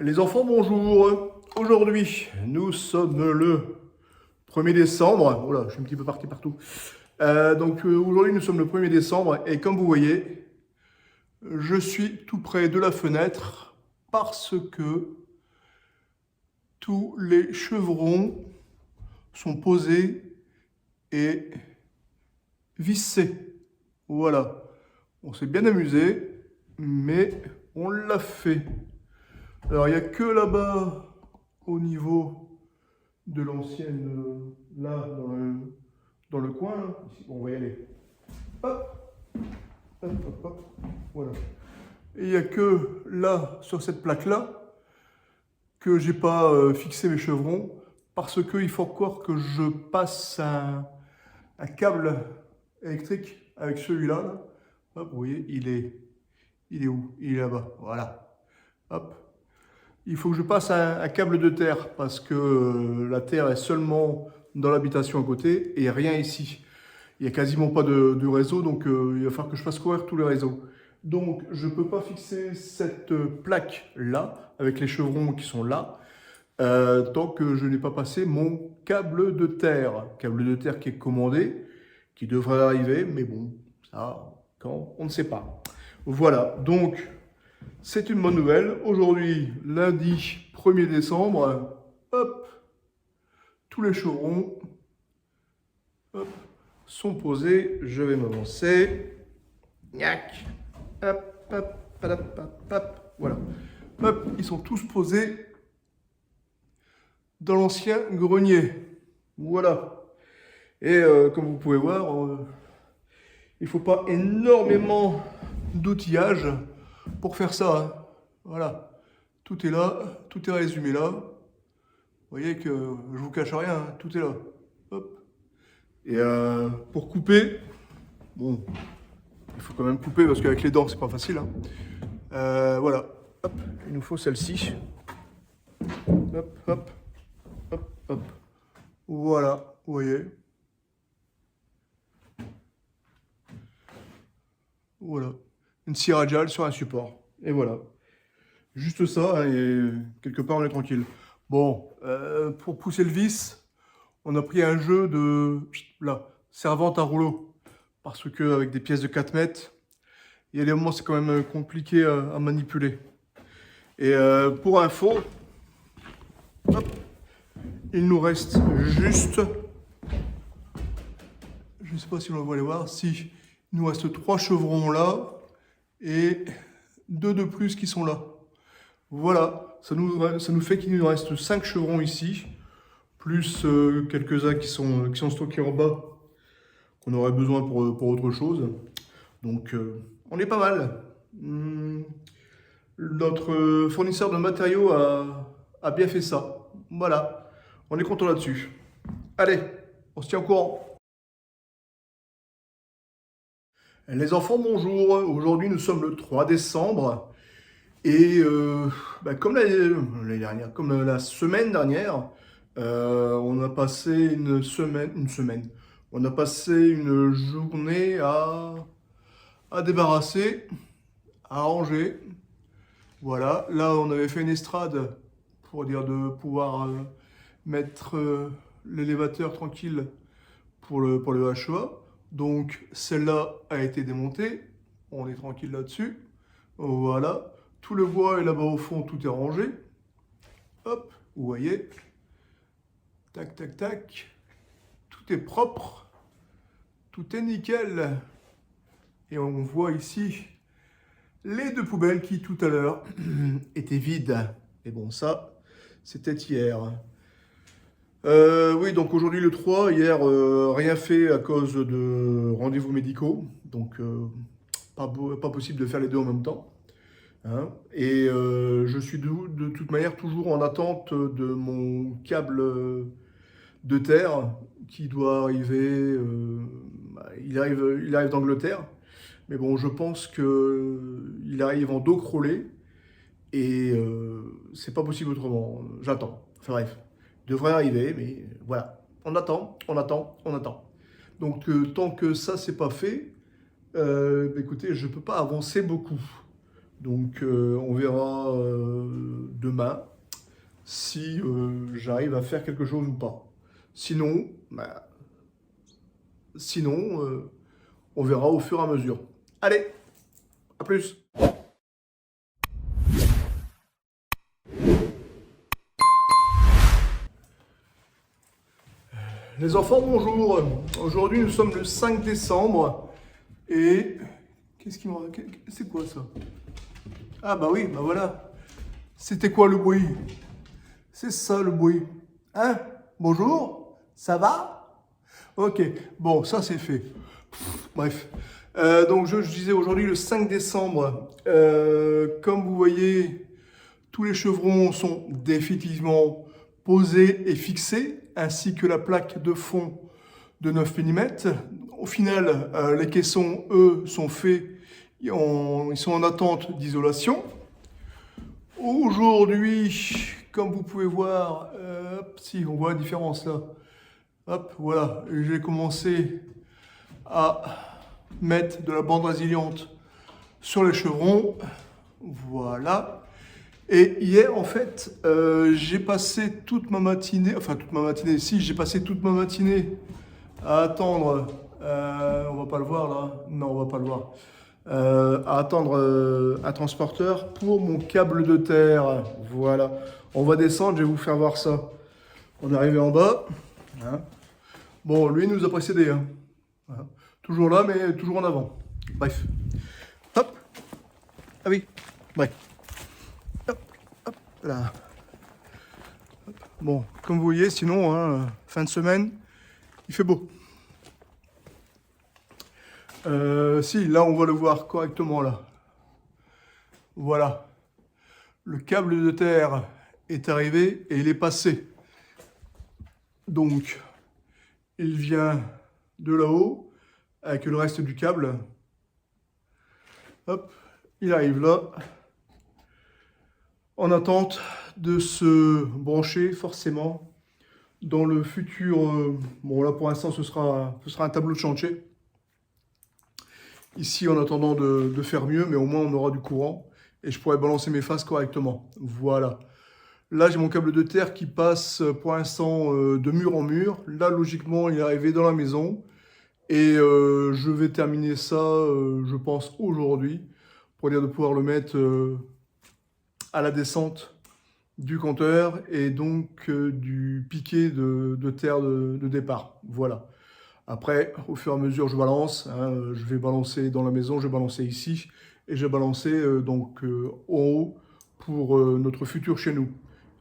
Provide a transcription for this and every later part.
Les enfants, bonjour. Aujourd'hui, nous sommes le 1er décembre. Voilà, je suis un petit peu parti partout. Aujourd'hui, nous sommes le 1er décembre et comme vous voyez, je suis tout près de la fenêtre parce que tous les chevrons sont posés et vissés. Voilà. On s'est bien amusé, mais on l'a fait. Alors, il n'y a que là-bas, au niveau de l'ancienne, là, dans le coin, là. Ici, bon, on va y aller. Hop, hop, hop, hop, voilà. Et il n'y a que là, sur cette plaque-là, que j'ai pas fixé mes chevrons, parce qu'il faut encore que je passe un câble électrique avec celui-là. Là. Hop, vous voyez, il est où? Il est là-bas, voilà. Hop. Il faut que je passe un câble de terre parce que la terre est seulement dans l'habitation à côté et rien ici. Il n'y a quasiment pas de réseau, donc il va falloir que je fasse courir tous les réseaux. Donc je ne peux pas fixer cette plaque-là, avec les chevrons qui sont là, tant que je n'ai pas passé mon câble de terre. Câble de terre qui est commandé, qui devrait arriver, mais bon, ça, quand, on ne sait pas. Voilà, donc... C'est une bonne nouvelle. Aujourd'hui, lundi 1er décembre, hop, tous les chevrons hop, sont posés. Je vais m'avancer. Gnac. Hop, hop, hop, hop, hop. Voilà. Hop, ils sont tous posés dans l'ancien grenier. Voilà. Et comme vous pouvez voir, il ne faut pas énormément d'outillage pour faire ça. Hein. Voilà. Tout est là, tout est résumé là. Vous voyez que je vous cache rien, hein, tout est là. Hop. Et pour couper, bon, il faut quand même couper parce qu'avec les dents c'est pas facile. Hein. Voilà. Hop, il nous faut celle-ci. Hop, hop, hop, hop. Voilà, vous voyez. Voilà. Une scie radiale sur un support. Et voilà. Juste ça, hein, et quelque part on est tranquille. Bon, pour pousser le vis, on a pris un jeu de là, servante à rouleau. Parce que avec des pièces de 4 mètres, il y a des moments c'est quand même compliqué à manipuler. Et pour info, hop, il nous reste juste, je ne sais pas si on va aller voir, si il nous reste 3 chevrons là et 2 de plus qui sont là. Voilà, ça nous fait qu'il nous reste 5 chevrons ici, plus quelques-uns qui sont stockés en bas, qu'on aurait besoin pour autre chose. Donc, on est pas mal. Notre fournisseur de matériaux a bien fait ça. Voilà, on est content là-dessus. Allez, on se tient au courant. Les enfants, bonjour. Aujourd'hui, nous sommes le 3 décembre. Et comme l'année dernière, comme la semaine dernière, on a passé une semaine. On a passé une journée à débarrasser, à ranger. Voilà, là on avait fait une estrade pour dire de pouvoir mettre l'élévateur tranquille pour le HEA. Donc celle-là a été démontée, on est tranquille là-dessus. Voilà. Tout le bois est là-bas au fond, tout est rangé. Hop, vous voyez. Tac, tac, tac. Tout est propre. Tout est nickel. Et on voit ici les 2 poubelles qui, tout à l'heure, étaient vides. Et bon, ça, c'était hier. Oui, donc aujourd'hui le 3, hier, rien fait à cause de rendez-vous médicaux. Donc, pas possible de faire les 2 en même temps. Hein, et je suis de toute manière toujours en attente de mon câble de terre qui doit arriver. Il arrive d'Angleterre, mais bon, je pense qu'il arrive en dos crawlé et c'est pas possible autrement. J'attends. Enfin bref, il devrait arriver, mais voilà. On attend, on attend, on attend. Donc tant que ça c'est pas fait, écoutez, je peux pas avancer beaucoup. Donc on verra demain si j'arrive à faire quelque chose ou pas. Sinon, on verra au fur et à mesure. Allez, à plus! Les enfants, bonjour. Aujourd'hui, nous sommes le 5 décembre. Et... qu'est-ce qui m'en... c'est quoi ça? Ah bah oui, bah voilà. C'était quoi le bruit? C'est ça le bruit. Hein? Bonjour? Ça va? Ok, bon, ça c'est fait. Bref. Donc je disais aujourd'hui le 5 décembre. Comme vous voyez, tous les chevrons sont définitivement posés et fixés, ainsi que la plaque de fond de 9 mm. Au final, les caissons, eux, sont faits, ils sont en attente d'isolation. Aujourd'hui, comme vous pouvez voir, si on voit la différence là, hop, voilà, j'ai commencé à mettre de la bande résiliente sur les chevrons, voilà. Et hier, en fait, j'ai passé toute ma matinée, j'ai passé toute ma matinée à attendre, on va pas le voir là, non, on va pas le voir, à attendre un transporteur pour mon câble de terre, voilà. On va descendre, je vais vous faire voir ça. On est arrivé en bas, hein. Bon, lui, il nous a précédé, hein. Voilà. Toujours là, mais toujours en avant. Bref, hop, ah oui, bref. Là. Bon, comme vous voyez, sinon, hein, fin de semaine, il fait beau. Si, là, on va le voir correctement, là. Voilà. Le câble de terre est arrivé et il est passé. Donc, il vient de là-haut avec le reste du câble. Hop, il arrive là. En attente de se brancher forcément dans le futur. Bon là pour l'instant ce sera un tableau de chantier. Ici en attendant de faire mieux, mais au moins on aura du courant et je pourrai balancer mes faces correctement. Voilà. Là j'ai mon câble de terre qui passe pour l'instant de mur en mur. Là logiquement il est arrivé dans la maison et je vais terminer ça je pense aujourd'hui pour dire de pouvoir le mettre à la descente du compteur et donc du piquet de terre de départ. Voilà. Après, au fur et à mesure, je balance. Hein, je vais balancer dans la maison, je vais balancer ici et je vais balancer donc en haut pour notre futur chez nous.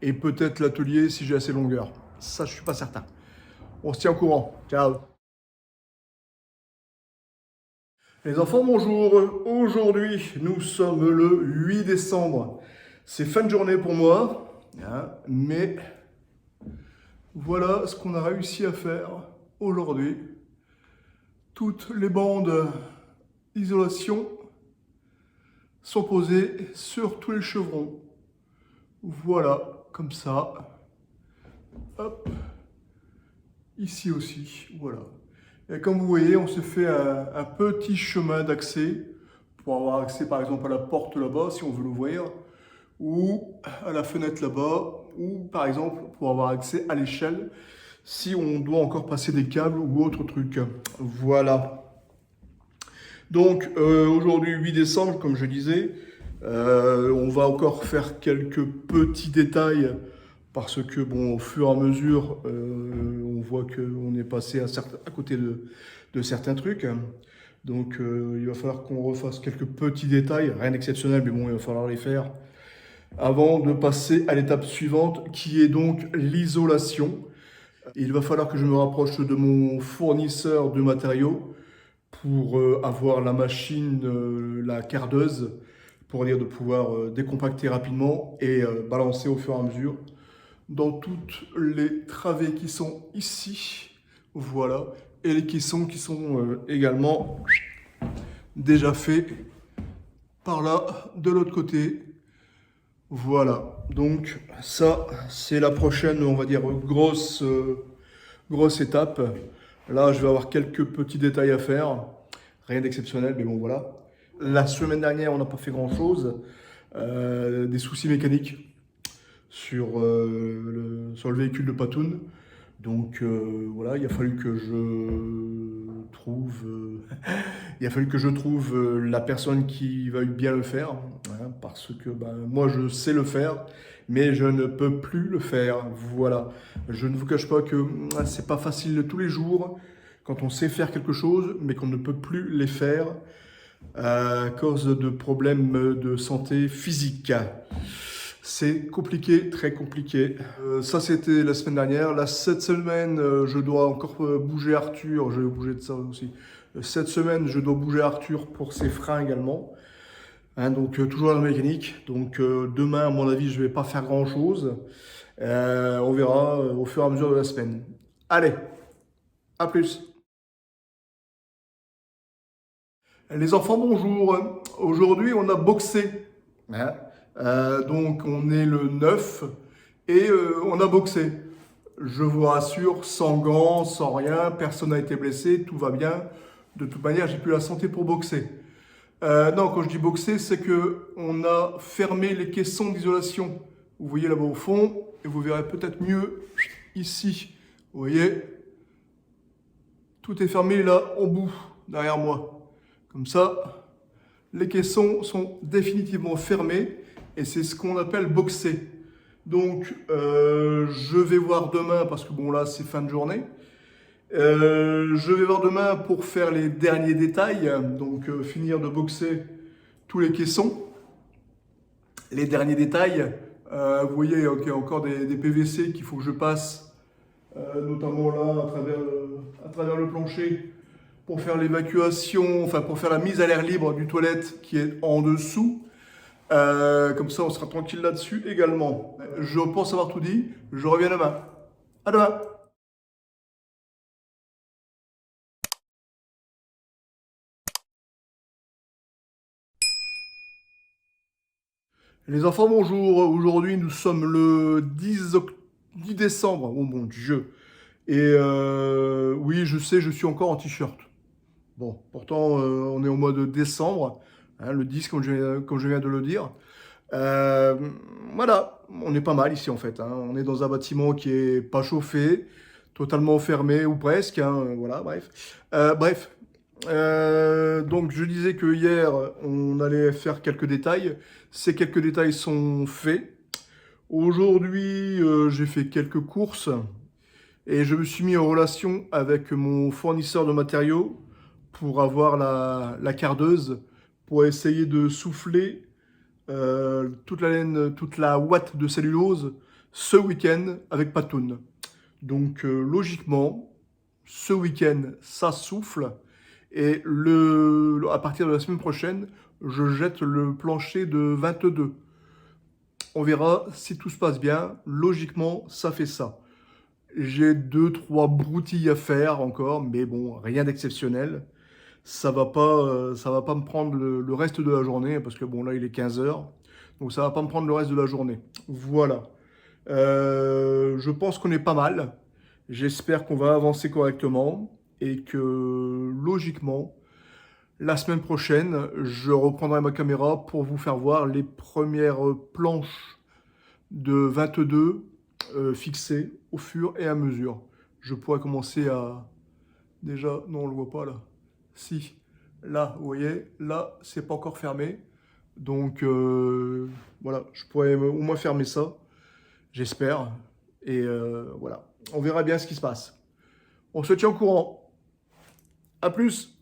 Et peut-être l'atelier si j'ai assez longueur. Ça, je suis pas certain. On se tient au courant. Ciao. Les enfants, bonjour. Aujourd'hui, nous sommes le 8 décembre. C'est fin de journée pour moi, hein, mais voilà ce qu'on a réussi à faire aujourd'hui. Toutes les bandes d'isolation sont posées sur tous les chevrons. Voilà, comme ça. Hop. Ici aussi, voilà. Et comme vous voyez, on se fait un petit chemin d'accès pour avoir accès par exemple à la porte là-bas, si on veut l'ouvrir, ou à la fenêtre là-bas, ou par exemple pour avoir accès à l'échelle, si on doit encore passer des câbles ou autre truc. Voilà. Donc aujourd'hui 8 décembre, comme je disais, on va encore faire quelques petits détails parce que bon, au fur et à mesure, on voit qu'on est passé à côté de certains trucs. Donc il va falloir qu'on refasse quelques petits détails, rien d'exceptionnel, mais bon, il va falloir les faire avant de passer à l'étape suivante qui est donc l'isolation. Il va falloir que je me rapproche de mon fournisseur de matériaux pour avoir la machine, la cardeuse, pour dire de pouvoir décompacter rapidement et balancer au fur et à mesure dans toutes les travées qui sont ici, voilà, et les caissons qui sont également déjà faits par là, de l'autre côté. Voilà, donc ça c'est la prochaine, on va dire, grosse étape. Là je vais avoir quelques petits détails à faire, rien d'exceptionnel, mais bon voilà. La semaine dernière, on n'a pas fait grand-chose. Des soucis mécaniques sur le véhicule de Patoun. Donc voilà, il a fallu que je trouve, la personne qui va bien le faire, hein, parce que moi je sais le faire, mais je ne peux plus le faire. Voilà, je ne vous cache pas que c'est pas facile tous les jours quand on sait faire quelque chose, mais qu'on ne peut plus les faire à cause de problèmes de santé physique. C'est compliqué, très compliqué. Ça, c'était la semaine dernière. Là, cette semaine, je dois encore bouger Arthur. Je vais bouger de ça aussi. Cette semaine, je dois bouger Arthur pour ses freins également. Hein, donc, toujours dans la mécanique. Donc, demain, à mon avis, je ne vais pas faire grand-chose. On verra au fur et à mesure de la semaine. Allez, à plus. Les enfants, bonjour. Aujourd'hui, on a boxé. Hein. Donc, on est le 9 et on a boxé. Je vous rassure, sans gants, sans rien, personne n'a été blessé, tout va bien. De toute manière, j'ai plus la santé pour boxer. Non, quand je dis boxer, c'est que on a fermé les caissons d'isolation. Vous voyez là-bas au fond, et vous verrez peut-être mieux ici. Vous voyez, tout est fermé là, en bout, derrière moi. Comme ça, les caissons sont définitivement fermés et c'est ce qu'on appelle boxer. Donc, je vais voir demain, parce que bon là, c'est fin de journée. Je vais voir demain pour faire les derniers détails, donc finir de boxer tous les caissons. Les derniers détails, vous voyez, il y a encore des PVC qu'il faut que je passe, notamment là, à travers le plancher, pour faire l'évacuation, enfin pour faire la mise à l'air libre du toilette qui est en dessous. Comme ça, on sera tranquille là-dessus également. Je pense avoir tout dit. Je reviens demain. À demain. Les enfants, bonjour. Aujourd'hui, nous sommes le 10 décembre. Oh mon Dieu. Et oui, je sais, je suis encore en t-shirt. Bon, pourtant, on est au mois de décembre, hein, le 10, comme je viens de le dire. Euh, voilà, on est pas mal ici en fait, hein. On est dans un bâtiment qui est pas chauffé, totalement fermé ou presque, hein, voilà, bref. Donc je disais que hier, on allait faire quelques détails. Ces quelques détails sont faits. Aujourd'hui, j'ai fait quelques courses et je me suis mis en relation avec mon fournisseur de matériaux pour avoir la cardeuse, pour essayer de souffler toute la laine, toute la ouate de cellulose ce week-end avec Patoun. Donc logiquement, ce week-end, ça souffle. Et à partir de la semaine prochaine, je jette le plancher de 22. On verra si tout se passe bien. Logiquement, ça fait ça. J'ai 2, 3 broutilles à faire encore, mais bon, rien d'exceptionnel. Ça va pas me prendre le reste de la journée, parce que bon, là, il est 15 heures. Donc ça va pas me prendre le reste de la journée. Voilà. Je pense qu'on est pas mal. J'espère qu'on va avancer correctement et que logiquement, la semaine prochaine, je reprendrai ma caméra pour vous faire voir les premières planches de 22 fixées au fur et à mesure. Je pourrais commencer à... Déjà, non, on le voit pas là. Si, là, vous voyez, là, c'est pas encore fermé. Donc, voilà, je pourrais au moins fermer ça, j'espère. Et voilà, on verra bien ce qui se passe. On se tient au courant. À plus!